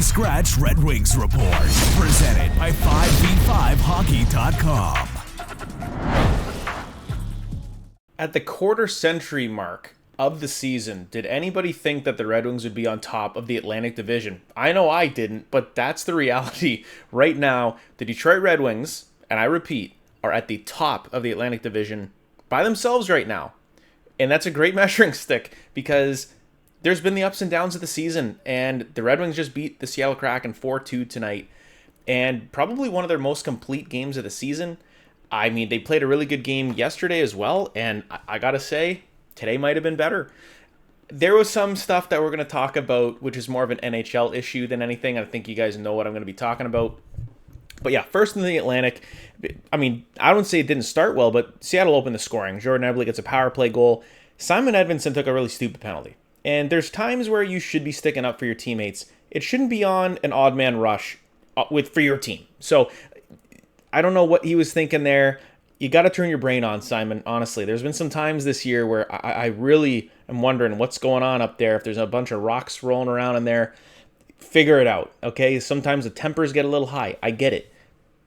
Itchy Scratch Red Wings Report, presented by 5v5hockey.com. At the quarter century mark of the season, did anybody think that the Red Wings would be on top of the Atlantic Division? I know I didn't, but that's the reality. Right now, the Detroit Red Wings, and I repeat, are at the top of the Atlantic Division by themselves right now. And that's a great measuring stick because there's been the ups and downs of the season, and the Red Wings just beat the Seattle Kraken 4-2 tonight, and probably one of their most complete games of the season. I mean, they played a really good game yesterday as well, and I gotta say, today might have been better. There was some stuff that we're going to talk about, which is more of an NHL issue than anything. I think you guys know what I'm going to be talking about. But yeah, first in the Atlantic, I mean, I don't say it didn't start well, but Seattle opened the scoring. Jordan Eberle gets a power play goal. Simon Edvinsson took a really stupid penalty. And there's times where you should be sticking up for your teammates. It shouldn't be on an odd man rush for your team. So I don't know what he was thinking there. You got to turn your brain on, Simon, honestly. There's been some times this year where I really am wondering what's going on up there. If there's a bunch of rocks rolling around in there, figure it out, okay? Sometimes the tempers get a little high. I get it.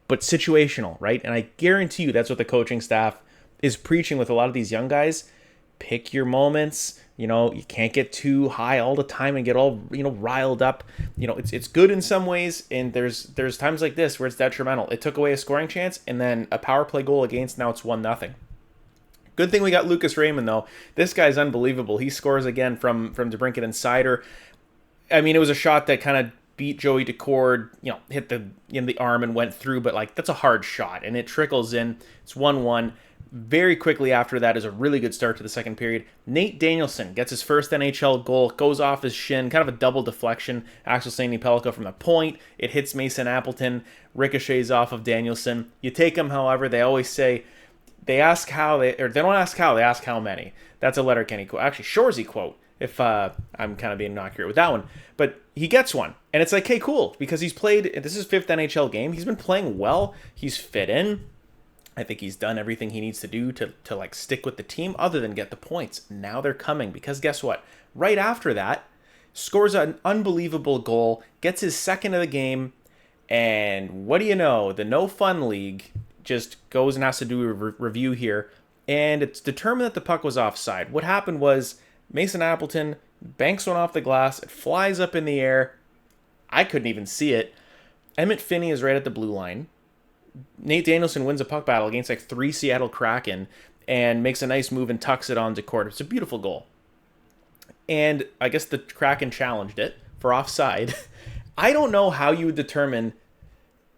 But situational, right? And I guarantee you that's what the coaching staff is preaching with a lot of these young guys. Pick your moments. You know, you can't get too high all the time and get all, riled up. It's good in some ways, and there's times like this where it's detrimental. It took away a scoring chance, and then a power play goal against, now it's 1-0. Good thing we got Lucas Raymond, though. This guy's unbelievable. He scores again from DeBrincat and Sider. I mean, it was a shot that kind of beat Joey Decord, hit in the arm and went through, but that's a hard shot, and it trickles in. It's 1-1. Very quickly after that is a really good start to the second period. Nate Danielson gets his first NHL goal, goes off his shin, kind of a double deflection. Axel St. Pellico from the point. It hits Mason Appleton, ricochets off of Danielson. You take them, however, they always say, they don't ask how, they ask how many. That's a Letterkenny quote. Actually, Shoresy quote, if I'm kind of being inaccurate with that one. But he gets one. And it's like, hey, cool, because he's played, this is his fifth NHL game. He's been playing well. He's fit in. I think he's done everything he needs to do to stick with the team other than get the points. Now they're coming because guess what? Right after that, scores an unbelievable goal, gets his second of the game, and what do you know? The No Fun League just goes and has to do a review here, and it's determined that the puck was offside. What happened was Mason Appleton banks one off the glass, it flies up in the air. I couldn't even see it. Emmett Finney is right at the blue line. Nate Danielson wins a puck battle against 3 Seattle Kraken and makes a nice move and tucks it onto court. It's a beautiful goal. And I guess the Kraken challenged it for offside. I don't know how you would determine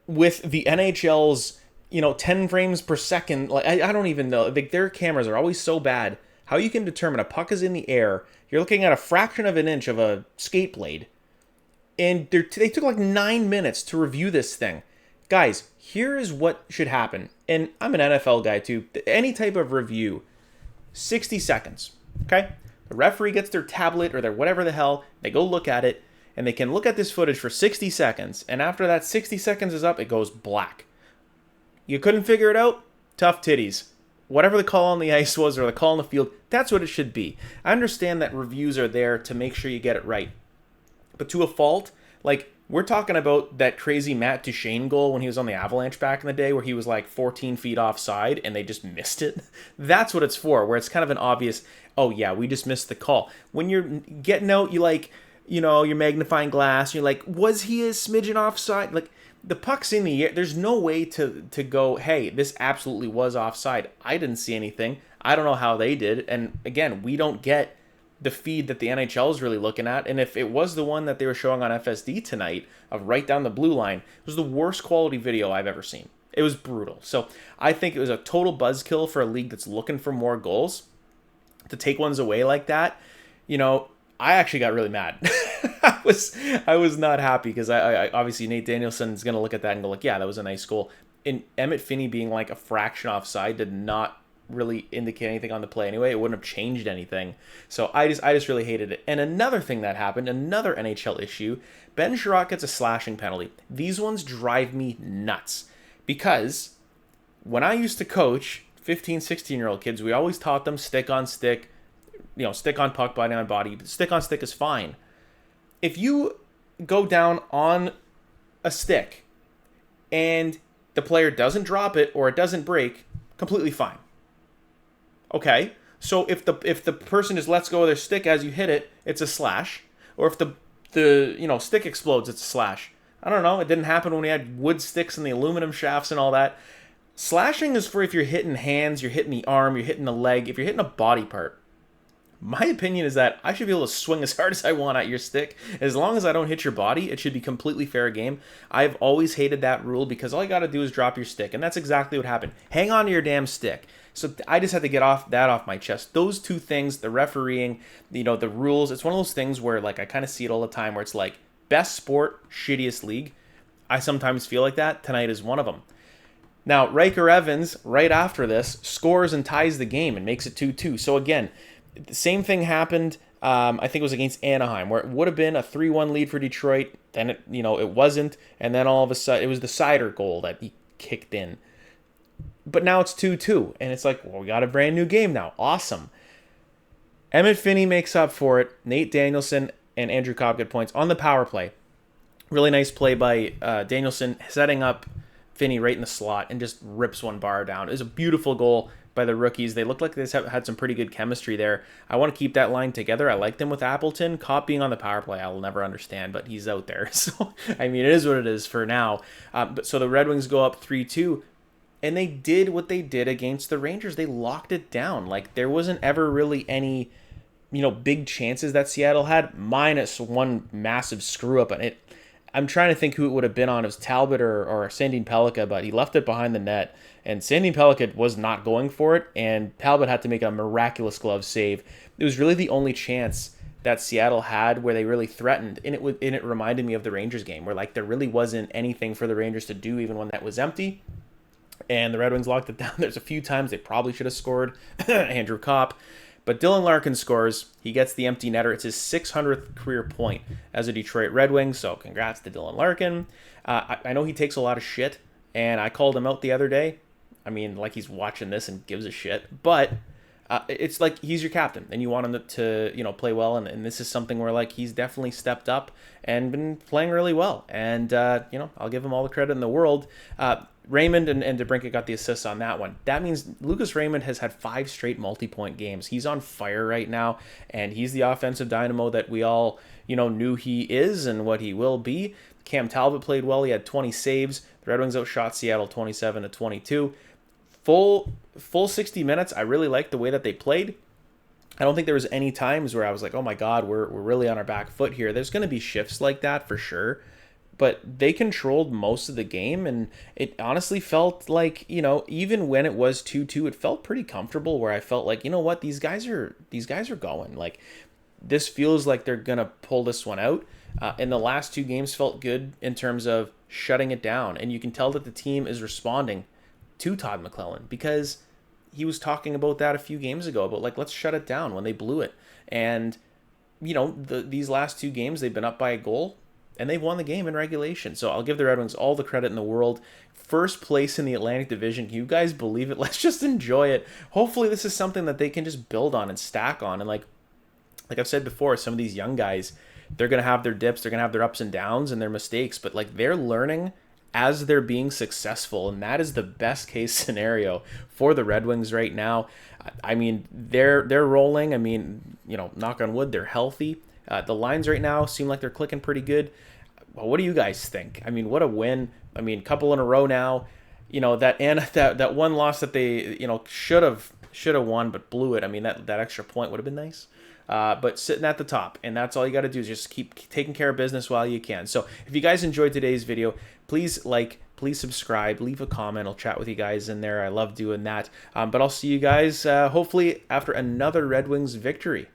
with the NHL's, 10 frames per second. I don't even know. Their cameras are always so bad. How you can determine a puck is in the air. You're looking at a fraction of an inch of a skate blade. And they took 9 minutes to review this thing. Guys, here is what should happen. And I'm an NFL guy too. Any type of review, 60 seconds, okay? The referee gets their tablet or their whatever the hell, they go look at it, and they can look at this footage for 60 seconds. And after that 60 seconds is up, it goes black. You couldn't figure it out? Tough titties. Whatever the call on the ice was or the call on the field, that's what it should be. I understand that reviews are there to make sure you get it right. But to a fault, we're talking about that crazy Matt Duchene goal when he was on the Avalanche back in the day where he was 14 feet offside and they just missed it. That's what it's for, where it's kind of an obvious, oh yeah, we just missed the call. When you're getting out, your magnifying glass, you're like, was he a smidgen offside? The puck's in the air. There's no way to go, hey, this absolutely was offside. I didn't see anything. I don't know how they did. And again, we don't get the feed that the NHL is really looking at, and if it was the one that they were showing on FSD tonight of right down the blue line, it was the worst quality video I've ever seen. It was brutal. So I think it was a total buzzkill for a league that's looking for more goals to take ones away like that. I actually got really mad. I was not happy because I obviously Nate Danielson is going to look at that and go yeah, that was a nice goal. And Emmett Finney being a fraction offside did not really indicate anything on the play anyway. It wouldn't have changed anything. So I just really hated it. And another thing that happened, another NHL issue, Ben Sherratt gets a slashing penalty. These ones drive me nuts because when I used to coach 15, 16-year-old kids, we always taught them stick on stick, stick on puck, body on body. Stick on stick is fine. If you go down on a stick and the player doesn't drop it or it doesn't break, completely fine. Okay, so if the person just lets go of their stick as you hit it, it's a slash. Or if the stick explodes, it's a slash. I don't know. It didn't happen when we had wood sticks and the aluminum shafts and all that. Slashing is for if you're hitting hands, you're hitting the arm, you're hitting the leg, if you're hitting a body part. My opinion is that I should be able to swing as hard as I want at your stick. As long as I don't hit your body, it should be completely fair game. I've always hated that rule because all you got to do is drop your stick. And that's exactly what happened. Hang on to your damn stick. So I just had to get that off my chest. Those two things, the refereeing, the rules, it's one of those things where like I kind of see it all the time where it's like best sport, shittiest league. I sometimes feel like that. Tonight is one of them. Now, Riker Evans, right after this, scores and ties the game and makes it 2-2. So again, the same thing happened, I think it was against Anaheim, where it would have been a 3-1 lead for Detroit. Then it wasn't, and then all of a sudden it was the Sider goal that he kicked in. But now it's 2-2, and it's like, well, we got a brand new game now. Awesome. Emmett Finney makes up for it. Nate Danielson and Andrew Copp get points on the power play. Really nice play by Danielson, setting up Finney right in the slot and just rips one bar down. It was a beautiful goal by the rookies. They looked like they had some pretty good chemistry there. I want to keep that line together. I like them with Appleton. Copp being on the power play, I will never understand, but he's out there. So, I mean, it is what it is for now. So the Red Wings go up 3-2, and they did what they did against the Rangers. They locked it down. Like, there wasn't ever really any, big chances that Seattle had, minus one massive screw-up. And I'm trying to think who it would have been on. It was Talbot or Sandin Pellikka, but he left it behind the net. And Sandin Pellikka was not going for it, and Talbot had to make a miraculous glove save. It was really the only chance that Seattle had where they really threatened, and it reminded me of the Rangers game, where like there really wasn't anything for the Rangers to do even when that was empty. And the Red Wings locked it down. There's a few times they probably should have scored. Andrew Copp. But Dylan Larkin scores. He gets the empty netter. It's his 600th career point as a Detroit Red Wing, so congrats to Dylan Larkin. I know he takes a lot of shit, and I called him out the other day. I mean, like he's watching this and gives a shit. But it's like he's your captain, and you want him to play well, and this is something where like he's definitely stepped up and been playing really well. And, I'll give him all the credit in the world. Raymond and DeBrincat got the assists on that one. That means Lucas Raymond has had 5 straight multi-point games. He's on fire right now, and he's the offensive dynamo that we all, knew he is and what he will be. Cam Talbot played well. He had 20 saves. The Red Wings outshot Seattle 27-22. Full 60 minutes. I really liked the way that they played. I don't think there was any times where I was like, oh my God, we're really on our back foot here. There's going to be shifts like that for sure. But they controlled most of the game, and it honestly felt like, even when it was 2-2, it felt pretty comfortable, where I felt like, what, these guys are going. Like, this feels like they're going to pull this one out. And the last 2 games felt good in terms of shutting it down. And you can tell that the team is responding to Todd McClellan, because he was talking about that a few games ago, about like, let's shut it down when they blew it. And, these last 2 games, they've been up by a goal, and they've won the game in regulation. So I'll give the Red Wings all the credit in the world. First place in the Atlantic Division. Can you guys believe it? Let's just enjoy it. Hopefully this is something that they can just build on and stack on. And like I've said before, some of these young guys, they're going to have their dips, they're going to have their ups and downs and their mistakes, but like they're learning as they're being successful. And that is the best case scenario for the Red Wings right now. I mean, they're rolling. I mean, knock on wood, they're healthy. The lines right now seem like they're clicking pretty good. Well, what do you guys think? I mean, what a win. I mean, couple in a row now. That one loss that they, should have won but blew it. I mean, that extra point would have been nice. But sitting at the top, and that's all you got to do is just keep taking care of business while you can. So if you guys enjoyed today's video, please subscribe, leave a comment. I'll chat with you guys in there. I love doing that. But I'll see you guys hopefully after another Red Wings victory.